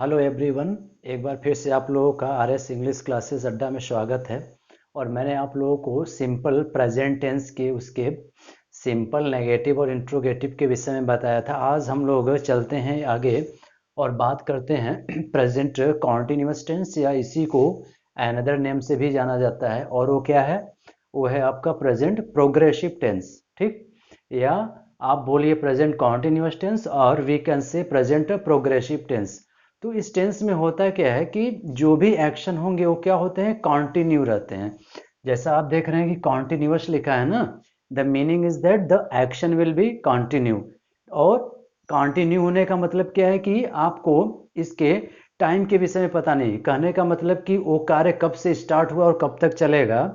Hello everyone. एक बार फिर से आप लोगों का आरएस इंग्लिश क्लासेस अड्डा में स्वागत है। और मैंने आप लोगों को सिंपल प्रेजेंट टेंस के उसके सिंपल नेगेटिव और इंट्रोगेटिव के विषय में बताया था। आज हम लोग चलते हैं आगे और बात करते हैं प्रेजेंट कॉन्टिन्यूअस टेंस, या इसी को अनदर नेम से भी जाना जाता है। और वो क्या है? वो है आपका प्रेजेंट प्रोग्रेसिव टेंस। ठीक, या आप बोलिए प्रेजेंट कॉन्टिन्यूअस टेंस, और we can say present progressive tense. तो इस टेंस में होता क्या है कि जो भी एक्शन होंगे वो क्या होते हैं? कॉन्टिन्यू रहते हैं। जैसा आप देख रहे हैं कि कॉन्टिन्यूअस लिखा है ना, the meaning is that the action will be continue. और कॉन्टिन्यू होने का मतलब क्या है कि आपको इसके टाइम के विषय में पता नहीं। कहने का मतलब कि वो कार्य कब से स्टार्ट हुआ और कब तक चलेगा,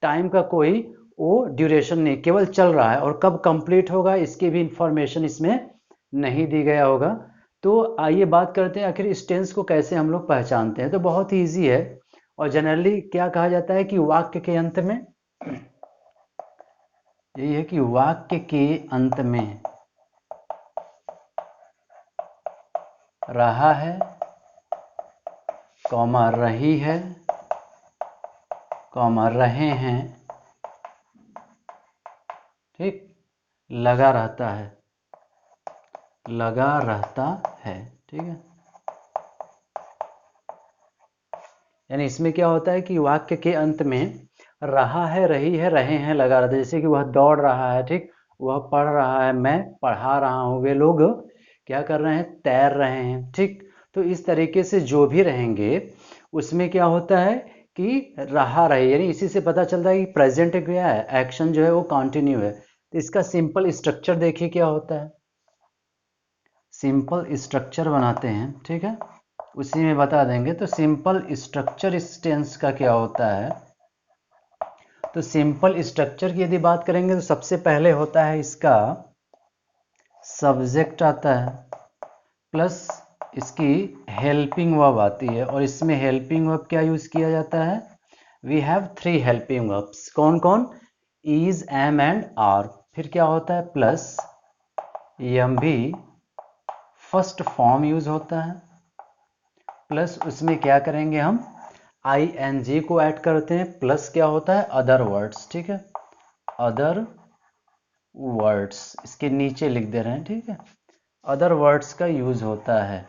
टाइम का कोई वो ड्यूरेशन नहीं, केवल चल रहा है। और कब कंप्लीट होगा इसकी भी इंफॉर्मेशन इसमें नहीं दी गया होगा। तो आइए बात करते हैं आखिर इस टेंस को कैसे हम लोग पहचानते हैं। तो बहुत ही ईजी है। और जनरली क्या कहा जाता है कि वाक्य के अंत में, यही है कि वाक्य के अंत में रहा है, कॉमा रही है, कॉमा रहे हैं, ठीक, लगा रहता है, लगा रहता है। ठीक है, यानी इसमें क्या होता है कि वाक्य के अंत में रहा है, रही है, रहे हैं लगा रहता है। जैसे कि वह दौड़ रहा है, ठीक, वह पढ़ रहा है, मैं पढ़ा रहा हूँ, वे लोग क्या कर रहे हैं? तैर रहे हैं। ठीक, तो इस तरीके से जो भी रहेंगे उसमें क्या होता है कि रहा रहे, यानी इसी से पता चलता है कि प्रेजेंट क्या है, एक्शन जो है वो कंटिन्यू है। तो इसका सिंपल स्ट्रक्चर देखिए क्या होता है। सिंपल स्ट्रक्चर बनाते हैं, ठीक है, उसी में बता देंगे। तो सिंपल स्ट्रक्चर इस टेंस का क्या होता है? तो सिंपल स्ट्रक्चर की यदि बात करेंगे तो सबसे पहले होता है इसका सब्जेक्ट आता है, प्लस इसकी हेल्पिंग वर्ब आती है। और इसमें हेल्पिंग वर्ब क्या यूज किया जाता है? We have 3 helping verbs. कौन कौन? Is, am and are. फिर क्या होता है? प्लस एम भी फर्स्ट फॉर्म यूज होता है। प्लस उसमें क्या करेंगे हम? आई एन जी को ऐड करते हैं। प्लस क्या होता है? Other words. ठीक है, अदर वर्ड्स इसके नीचे लिख दे रहे हैं। ठीक है, अदर वर्ड्स का यूज होता है,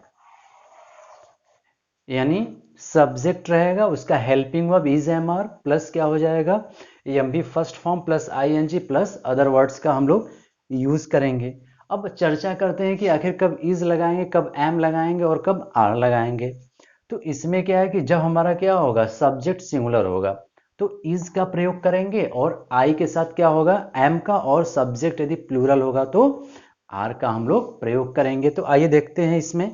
यानी सब्जेक्ट रहेगा, उसका helping verb is am are, plus क्या हो जाएगा? M B first form plus I N G plus other words का हम लोग यूज करेंगे। अब चर्चा करते हैं कि आखिर कब इज लगाएंगे, कब एम लगाएंगे और कब आर लगाएंगे। तो इसमें क्या है कि जब हमारा क्या होगा? सब्जेक्ट सिंगुलर होगा तो इज का प्रयोग करेंगे, और आई के साथ क्या होगा? एम का। और सब्जेक्ट यदि प्लूरल होगा तो आर का हम लोग प्रयोग करेंगे। तो आइए देखते हैं इसमें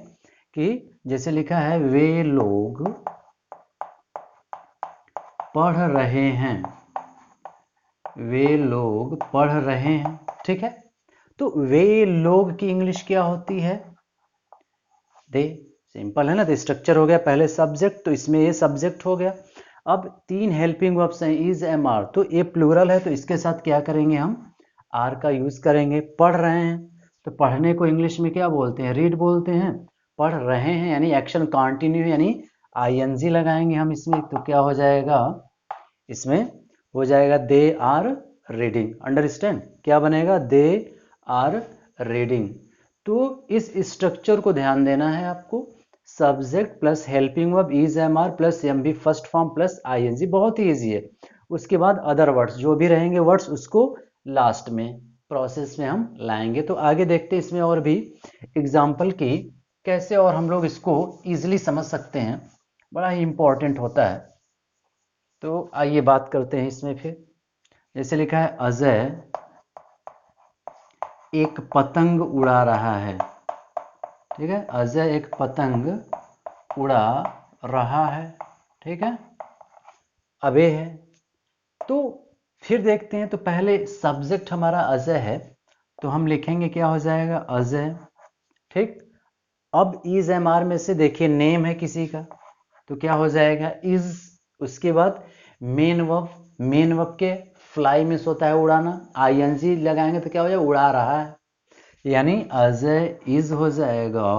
कि जैसे लिखा है वे लोग पढ़ रहे हैं, वे लोग पढ़ रहे हैं। ठीक है, तो वे लोग की इंग्लिश क्या होती है? दे। सिंपल है ना। तो स्ट्रक्चर हो गया, पहले सब्जेक्ट, तो इसमें ये सब्जेक्ट हो गया। अब 3 हेल्पिंग वर्ब्स हैं, इज, एम, आर। तो ये प्लूरल है तो इसके साथ क्या करेंगे हम? आर का यूज करेंगे। पढ़ रहे हैं तो पढ़ने को इंग्लिश में क्या बोलते हैं? रीड बोलते हैं। पढ़ रहे हैं यानी एक्शन कंटिन्यू, यानी आईएनजी लगाएंगे हम इसमें। तो क्या हो जाएगा? इसमें हो जाएगा दे आर रीडिंग। अंडरस्टैंड? क्या बनेगा? They are reading. तो इस स्ट्रक्चर को ध्यान देना है आपको। Subject plus helping verb is, am, are plus M B first form plus ING. बहुत ही ईजी है। उसके बाद अदर वर्ड्स जो भी रहेंगे वर्ड्स, उसको लास्ट में प्रोसेस में हम लाएंगे। तो आगे देखते हैं इसमें और भी एग्जाम्पल की कैसे और हम लोग इसको इजीली समझ सकते हैं। बड़ा ही इंपॉर्टेंट होता है। तो आइए बात करते हैं इसमें फिर। जैसे लिखा है अजय एक पतंग उड़ा रहा है। ठीक है, अजय एक पतंग उड़ा रहा है। ठीक है, अबे है। तो फिर देखते हैं। तो पहले सब्जेक्ट हमारा अजय है तो हम लिखेंगे क्या हो जाएगा? अजय। ठीक, अब इज एम आर में से देखिए नेम है किसी का तो क्या हो जाएगा? इज। उसके बाद मेन वर्ब, मेन वर्ब के फ्लाई मिस होता है उड़ाना, आईएनजी लगाएंगे तो क्या हो जाएगा? उड़ा रहा है, यानी अजय इज हो जाएगा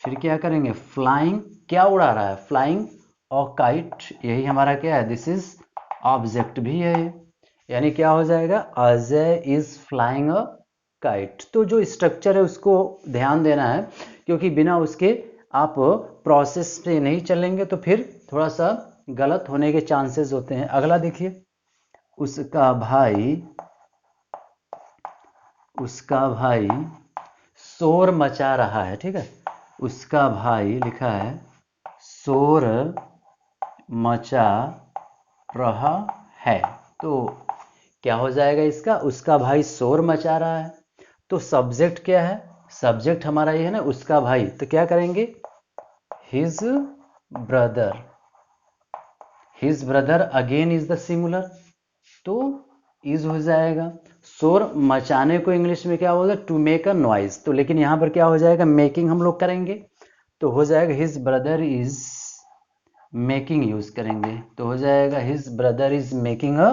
फिर क्या करेंगे, फ्लाइंग, क्या उड़ा रहा है, फ्लाइंग अ काइट, यही हमारा क्या है, दिस इज ऑब्जेक्ट भी है ये। यानी क्या हो जाएगा, Ajay is flying a kite. तो जो स्ट्रक्चर है उसको ध्यान देना है, क्योंकि बिना उसके आप प्रोसेस पे नहीं चलेंगे तो फिर थोड़ा सा गलत होने के चांसेस होते हैं। अगला देखिए, उसका भाई शोर मचा रहा है, ठीक है, उसका भाई लिखा है शोर मचा रहा है। तो क्या हो जाएगा इसका, उसका भाई शोर मचा रहा है। तो सब्जेक्ट क्या है, सब्जेक्ट हमारा ये है ना, उसका भाई, तो क्या करेंगे, his brother, his brother again is the singular, तो इज हो जाएगा। शोर मचाने को इंग्लिश में क्या बोलते हैं, टू मेक अ नॉइज, तो लेकिन यहां पर क्या हो जाएगा, मेकिंग हम लोग करेंगे, तो हो जाएगा his brother is making use करेंगे, तो हो जाएगा his brother is making a,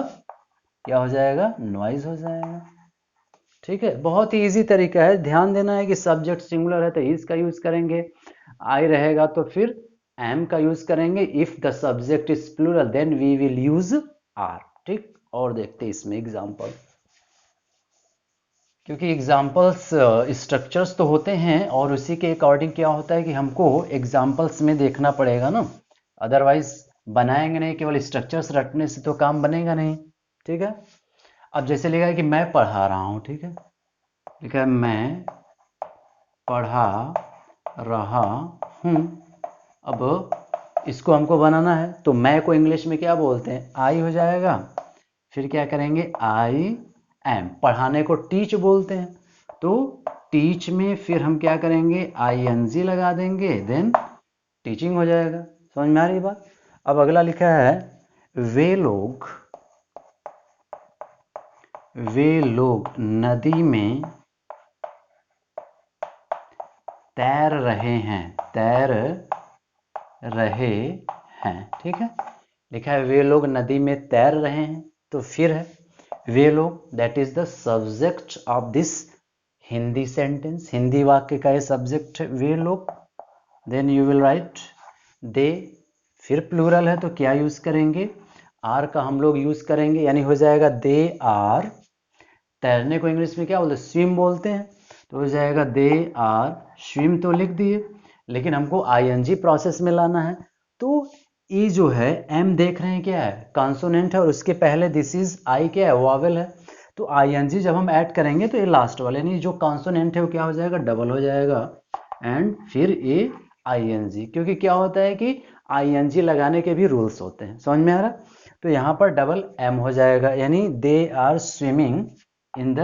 क्या हो जाएगा, नॉइज हो जाएगा। ठीक है, बहुत ही इजी तरीका है। ध्यान देना है कि सब्जेक्ट सिंगुलर है तो इज का यूज करेंगे, आई रहेगा तो फिर एम का यूज करेंगे, if the subject is plural then we will use are. ठीक, और देखते हैं इसमें एग्जांपल, क्योंकि एग्जाम्पल्स स्ट्रक्चर्स तो होते हैं और उसी के अकॉर्डिंग क्या होता है कि हमको एग्जाम्पल्स में देखना पड़ेगा ना, अदरवाइज बनाएंगे नहीं, केवल स्ट्रक्चर्स रटने से तो काम बनेगा नहीं। ठीक है, अब जैसे लिखा है कि मैं पढ़ा रहा हूँ, ठीक है, लिखा है मैं पढ़ा रहा हूँ। अब इसको हमको बनाना है, तो मैं को इंग्लिश में क्या बोलते हैं, आई हो जाएगा, फिर क्या करेंगे, आई एम, पढ़ाने को टीच बोलते हैं, तो टीच में फिर हम क्या करेंगे, आई एन जी लगा देंगे, देन टीचिंग हो जाएगा। समझ में आ रही बात। अब अगला लिखा है, वे लोग नदी में तैर रहे हैं। ठीक है, लिखा है वे लोग नदी में तैर रहे हैं, तो फिर है वे लोग, that is the subject of this Hindi sentence, Hindi वाक्य का ये सब्जेक्ट है वे लोग। Then you will write they, फिर प्लूरल है तो क्या यूज करेंगे, आर का हम लोग यूज करेंगे, यानी हो जाएगा दे आर, तैरने को इंग्लिश में क्या बोलते हैं, स्विम बोलते हैं, तो हो जाएगा दे आर स्विम, तो लिख दिए, लेकिन हमको आईएनजी प्रोसेस में लाना है, तो ई जो है, एम देख रहे हैं क्या है, कॉन्सोनेंट है, और उसके पहले दिस इज आई क्या है, वॉवेल है, तो आईएनजी जब हम ऐड करेंगे तो ये लास्ट वाले, यानी जो कॉन्सोनेंट है वो क्या हो जाएगा, डबल हो जाएगा, एंड फिर ए आईएनजी, क्योंकि क्या होता है कि आईएनजी लगाने के भी रूल्स होते हैं। समझ में आ रहा, तो यहाँ पर डबल एम हो जाएगा, यानी they are swimming in the,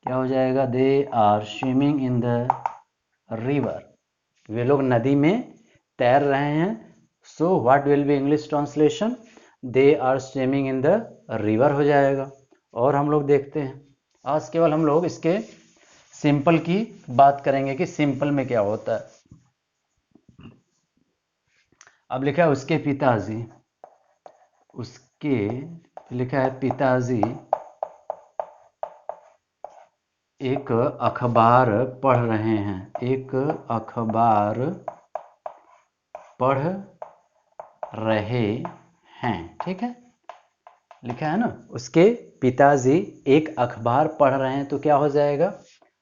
क्या हो जाएगा, they are swimming in the river, वे लोग नदी में तैर रहे हैं, so what will be English translation, they are swimming in the river हो जाएगा। और हम लोग देखते हैं, आज केवल हम लोग इसके सिंपल की बात करेंगे कि सिंपल में क्या होता है। अब लिखा है उसके पिताजी, उसके लिखा है पिताजी एक अखबार पढ़ रहे हैं, एक अखबार पढ़ रहे हैं। ठीक है, लिखा है ना, उसके पिताजी एक अखबार पढ़ रहे हैं, तो क्या हो जाएगा,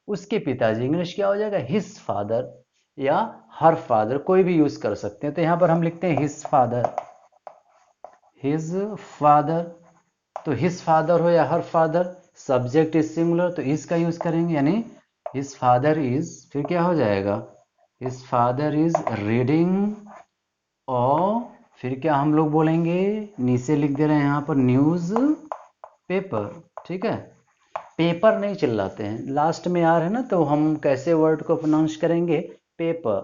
उसके पिताजी, इंग्लिश क्या हो जाएगा, हिज फादर या हर फादर, कोई भी यूज कर सकते हैं, तो यहां पर हम लिखते हैं हिज फादर, तो हिज फादर हो या her father, subject is singular तो इज का यूज करेंगे, यानी हिज फादर इज, फिर क्या हो जाएगा, हिज फादर इज रीडिंग, और फिर क्या हम लोग बोलेंगे, नीचे लिख दे रहे हैं यहाँ पर न्यूज पेपर। ठीक है, पेपर नहीं चिल्लाते हैं, लास्ट में आ रहे हैं ना, तो हम कैसे वर्ड को प्रोनाउंस करेंगे, पेपर,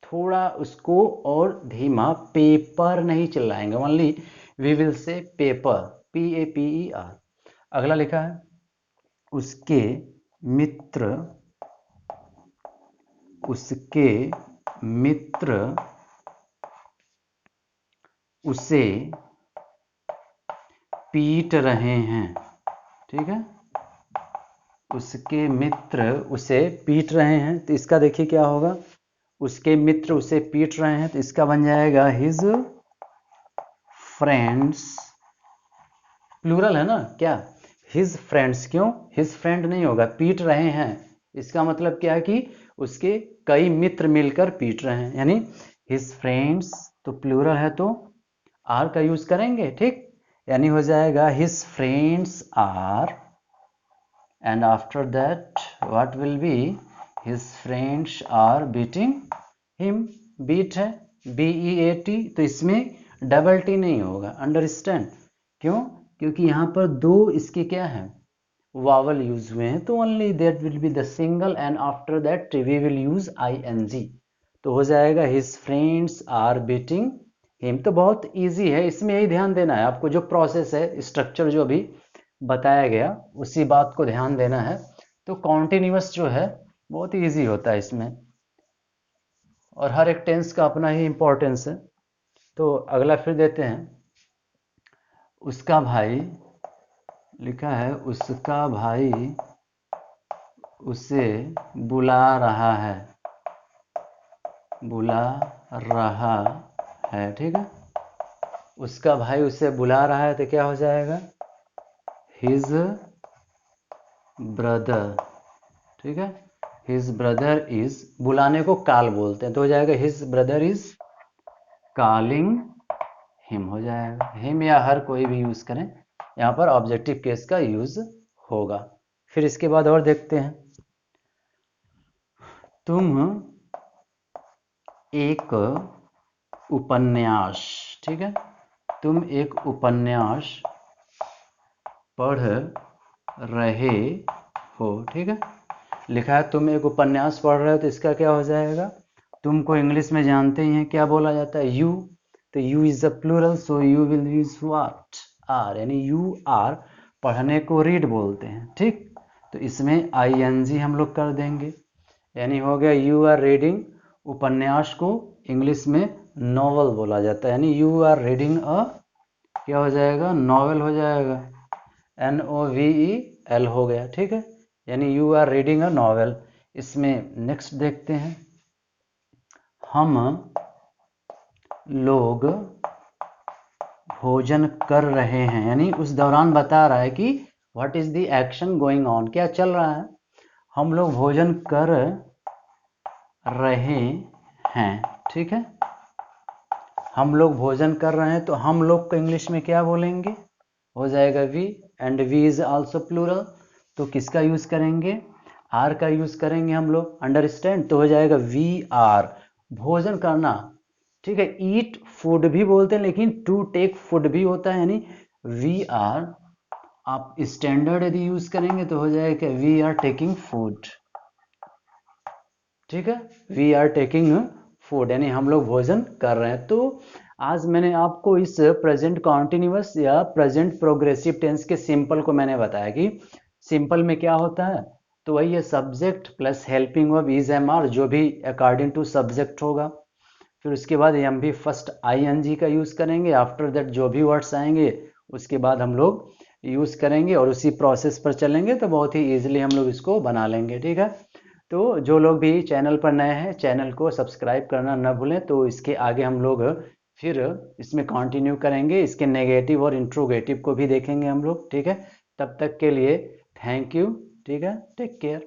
थोड़ा उसको और धीमा, पेपर नहीं चिल्लाएंगे, only we will say paper, PAPER। अगला लिखा है उसके मित्र उसे पीट रहे हैं। ठीक है, उसके मित्र उसे पीट रहे हैं, तो इसका देखिए क्या होगा, उसके मित्र उसे पीट रहे हैं, तो इसका बन जाएगा हिज फ्रेंड्स, प्लूरल है ना क्या, हिज फ्रेंड्स, क्यों हिज फ्रेंड नहीं होगा, पीट रहे हैं, इसका मतलब क्या है कि उसके कई मित्र मिलकर पीट रहे हैं, यानी हिज फ्रेंड्स, तो प्लूरल है तो आर का यूज करेंगे, ठीक, यानी हो जाएगा his friends are, and after that what will be, his friends are beating him, beat है BEAT, तो इसमें डबल टी नहीं होगा, अंडरस्टैंड, क्यों, क्योंकि यहाँ पर दो इसके क्या है, वावल यूज हुए हैं, तो only that will be the single, and after that we will use ING, तो हो जाएगा his friends are beating him. तो बहुत इजी है, इसमें यही ध्यान देना है आपको, जो प्रोसेस है, स्ट्रक्चर जो अभी बताया गया उसी बात को ध्यान देना है। तो कॉन्टिन्यूअस जो है बहुत ही ईजी होता है इसमें, और हर एक टेंस का अपना ही इम्पोर्टेंस है। तो अगला फिर देते हैं, उसका भाई, लिखा है उसका भाई उसे बुला रहा है, बुला रहा है, ठीक है, उसका भाई उसे बुला रहा है, तो क्या हो जाएगा, हिज ब्रदर, ठीक है, हिज ब्रदर इज, बुलाने को काल बोलते हैं, तो हो जाएगा his brother is calling him, हो जाएगा, हिम या हर कोई भी यूज करें, यहाँ पर ऑब्जेक्टिव केस का यूज होगा। फिर इसके बाद और देखते हैं, तुम एक उपन्यास, ठीक है, तुम एक उपन्यास पढ़ रहे हो, ठीक है, लिखा है तुम एक उपन्यास पढ़ रहे हो, तो इसका क्या हो जाएगा, तुमको इंग्लिश में जानते ही हैं क्या बोला जाता है, यू, तो you is a plural, so you will use what, are, यानी यू आर, पढ़ने को रीड बोलते हैं, ठीक, तो इसमें ING हम लोग कर देंगे, यानी हो गया यू आर रीडिंग, उपन्यास को इंग्लिश में नॉवल बोला जाता है, यानी यू आर रीडिंग अ, क्या हो जाएगा, नॉवल हो जाएगा, NOVEL हो गया, ठीक है, यानी you are reading a novel. इसमें नेक्स्ट देखते हैं, हम लोग भोजन कर रहे हैं, यानी उस दौरान बता रहा है कि what is the action going on, क्या चल रहा है, हम लोग भोजन कर रहे हैं, ठीक है, हम लोग भोजन कर रहे हैं, तो हम लोग को इंग्लिश में क्या बोलेंगे, हो जाएगा we, and we is also plural, तो किसका यूज करेंगे, आर का यूज करेंगे हम लोग, अंडरस्टैंड, तो हो जाएगा वी आर, भोजन करना, ठीक है, ईट फूड भी बोलते हैं, लेकिन टू टेक फूड भी होता है, यानी वी आर, आप स्टैंडर्ड यदि यूज करेंगे तो हो जाएगा वी आर टेकिंग फूड, ठीक है, वी आर टेकिंग फूड, यानी हम लोग भोजन कर रहे हैं। तो आज मैंने आपको इस प्रेजेंट कॉन्टिन्यूअस या प्रेजेंट प्रोग्रेसिव टेंस के सिंपल को मैंने बताया कि सिंपल में क्या होता है, तो वही है subject plus helping verb is am are, जो भी अकॉर्डिंग टू सब्जेक्ट होगा, फिर उसके बाद हम भी फर्स्ट ING का यूज करेंगे, आफ्टर दैट जो भी वर्ड्स आएंगे उसके बाद हम लोग यूज करेंगे, और उसी प्रोसेस पर चलेंगे, तो बहुत ही ईजिली हम लोग इसको बना लेंगे, ठीक है। तो जो लोग भी चैनल पर नए हैं, चैनल को सब्सक्राइब करना न भूलें, तो इसके आगे हम लोग फिर इसमें कंटिन्यू करेंगे, इसके नेगेटिव और इंट्रोगेटिव को भी देखेंगे हम लोग, ठीक है। तब तक के लिए थैंक यू, ठीक है, टेक केयर।